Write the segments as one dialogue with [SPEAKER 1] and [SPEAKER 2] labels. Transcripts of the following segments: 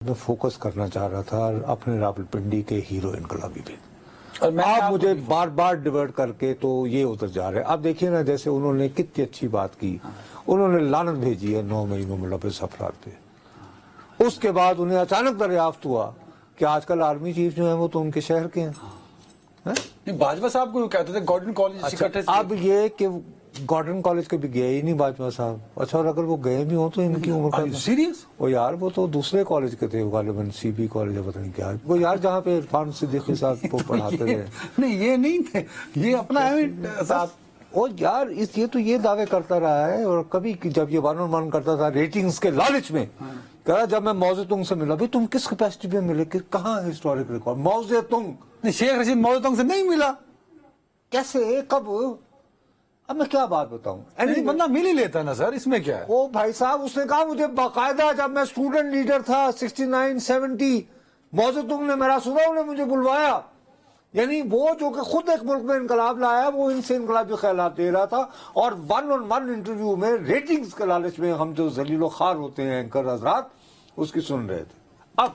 [SPEAKER 1] میں فوکس کرنا چاہ رہا تھا اپنے راولپنڈی کے ہیرو انقلابی پہ.
[SPEAKER 2] اور میں
[SPEAKER 1] آپ مجھے بار بار ڈیورٹ کر کے تو یہ ادھر جا رہے ہیں. آپ دیکھیے نا جیسے انہوں نے کتنی اچھی بات کی, انہوں نے لعنت بھیجی ہے 9 مئی میں ملوث افراد پہ. اس کے بعد انہیں اچانک دریافت ہوا کہ آج کل آرمی چیف جو ہیں وہ تو ان کے شہر کے ہیں.
[SPEAKER 2] باجوہ صاحب کو کہتے تھے گارڈن کالج اکٹھے سے.
[SPEAKER 1] اب یہ کہ گارڈن کالج کے بھی گئے ہی نہیں باجوہ صاحب. اچھا, اور اگر وہ گئے بھی ہوں تو ان کی عمر کا
[SPEAKER 2] سیریس
[SPEAKER 1] وہ یار وہ تو دوسرے کالج کے تھے غالباً سی بی کالج ہے پتہ نہیں کیا, وہ یار جہاں پہ عرفان صدیقی صاحب کو پڑھاتے رہے.
[SPEAKER 2] نہیں یہ نہیں تھے, یہ اپنا
[SPEAKER 1] اور یار یہ تو یہ دعوے کرتا رہا ہے. اور کبھی جب یہ 1-on-1 کرتا تھا ریٹنگز کے لالچ میں, کہا جب میں موزے تنگ سے ملا, بھائی تم کس کیپیسٹی پہ ملے, کہ کہاں ہے ہسٹورک ریکارڈ موزے تنگ؟
[SPEAKER 2] شیخ رشید موزے تنگ سے نہیں ملا.
[SPEAKER 1] کیسے, کب؟ اب میں کیا بات بتاؤں,
[SPEAKER 2] بندہ مل ہی لیتا نا سر, اس میں کیا ہے.
[SPEAKER 1] وہ بھائی صاحب اس نے کہا مجھے باقاعدہ جب میں اسٹوڈنٹ لیڈر تھا 69-70 موزے تنگ نے میرا سنا, انہیں مجھے بلوایا. یعنی وہ جو کہ خود ایک ملک میں انقلاب لایا, وہ ان سے انقلابی خیالات دے رہا تھا. اور 1-on-1 انٹرویو میں ریٹنگز کے لالچ میں ہم جو ذلیل و خوار ہوتے ہیں اینکر حضرات, اس کی سن رہے تھے. اب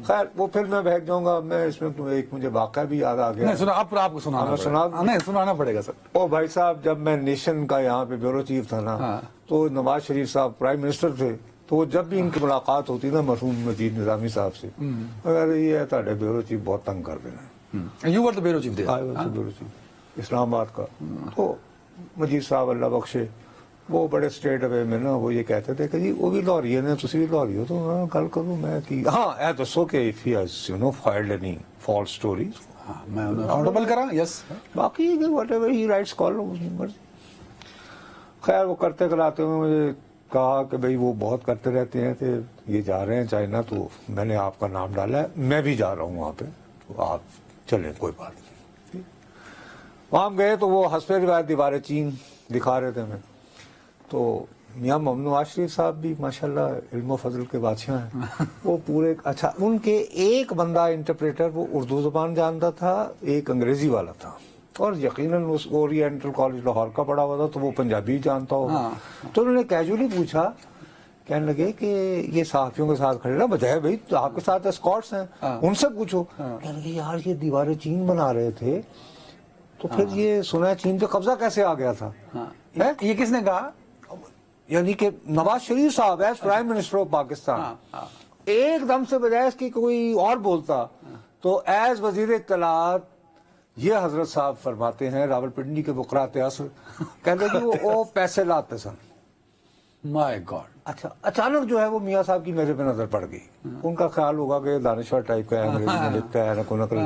[SPEAKER 1] خیر وہ پھر میں بہک جاؤں گا, میں اس میں ایک مجھے واقعہ بھی یاد آ گیا.
[SPEAKER 2] نہیں سنا, اب آپ کو سنانا پڑے گا سر.
[SPEAKER 1] او بھائی صاحب, جب میں نیشن کا یہاں پہ بیورو چیف تھا نا, تو نواز شریف صاحب پرائم منسٹر تھے, تو جب بھی ان کی ملاقات ہوتی نا مرحوم مجید نظامی صاحب سے, اگر یہ تھوڑے بیورو چیف بہت تنگ کر دینا.
[SPEAKER 2] You were the bureau chief
[SPEAKER 1] bureau chief Islamabad کا. تو مجید صاحب اللہ بخشے وہ بڑے اسٹریٹ اوے میں نا وہ یہ کہتے تھے کہ جی وہ بھی لاہوری ہے نا, تسی بھی لاہوری ہو, تو میں گل کروں میں کی ہاں اے دسو کہ if he has you know filed any false stories,
[SPEAKER 2] میں اکاؤنٹیبل کرا. یس,
[SPEAKER 1] باقی whatever he writes call. خیر وہ کرتے کراتے ہوئے مجھے کہا کہ بھئی وہ بہت کرتے رہتے ہیں کہ یہ جا رہے ہیں چائنا, تو میں نے آپ کا نام ڈالا ہے, میں بھی جا رہا ہوں وہاں پہ, تو آپ چلیں کوئی بات نہیں. وہاں گئے تو وہ حسب روایت دیوار چین دکھا رہے تھے ہمیں. تو میاں محمد نواز شریف صاحب بھی ماشاءاللہ علم و فضل کے بادشاہ ہیں. وہ پورے اچھا, ان کے ایک بندہ انٹرپریٹر وہ اردو زبان جانتا تھا, ایک انگریزی والا تھا, اور یقیناً اس اورینٹل کالج لاہور کا پڑھا ہوا تھا تو وہ پنجابی جانتا ہوگا. تو انہوں نے کیجولی پوچھا, کہنے لگے کہ یہ صحافیوں کے ساتھ کھڑے نا, بجائے بھائی آپ کے ساتھ اسکارٹس ہیں ان سے پوچھو. کہنے لگے یار یہ دیوار چین بنا رہے تھے, تو پھر یہ سنا ہے چین پہ قبضہ کیسے آ گیا تھا.
[SPEAKER 2] یہ کس نے کہا؟
[SPEAKER 1] یعنی کہ نواز شریف صاحب as prime minister of Pakistan ایک دم سے بجائے اس کی کوئی اور بولتا, تو ایز وزیر اطلاعات یہ حضرت صاحب فرماتے ہیں راولپنڈی کے بقرات عصر, کہتے کہ وہ پیسے لاتے سن.
[SPEAKER 2] مائی گاڈ.
[SPEAKER 1] اچھا, اچانک جو ہے وہ میاں صاحب کی میرے پہ نظر پڑ گئی. ان کا خیال ہوگا کہ دانشور ٹائپ کا ہے, انگریزی میں لکھتا ہے, نقل نقل.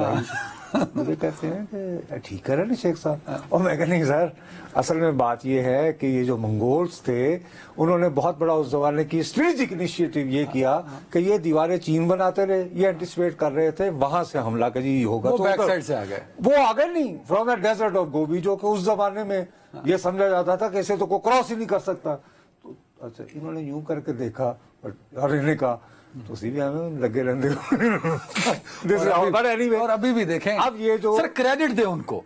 [SPEAKER 1] مجھے کہتے ہیں کہ ٹھیک ہے نا شیخ صاحب, اور میں کہا نہیں سر, اصل میں بات یہ ہے کہ یہ جو منگولز تھے انہوں نے بہت بڑا اس زمانے کی اسٹریٹجک انیشیٹو یہ کیا کہ یہ دیواریں چین بناتے رہے, یہ اینٹیسپیٹ کر رہے تھے وہاں سے حملہ کہ جی ہوگا,
[SPEAKER 2] وہ
[SPEAKER 1] تو
[SPEAKER 2] بیک سائڈ سے آ گئے.
[SPEAKER 1] وہ آگے نہیں فرام دا ڈیزرٹ آف گوبی, جو کہ اس زمانے میں یہ سمجھا جاتا تھا کہ اسے تو کوئی کراس ہی نہیں کر سکتا. تو اچھا انہوں نے یوں کر کے دیکھا اور انہوں نے کہا تو اسی بھی ہمیں لگے رہنے.
[SPEAKER 2] اور ابھی بھی دیکھیں,
[SPEAKER 1] اب یہ جو
[SPEAKER 2] سر کریڈٹ دے ان کو,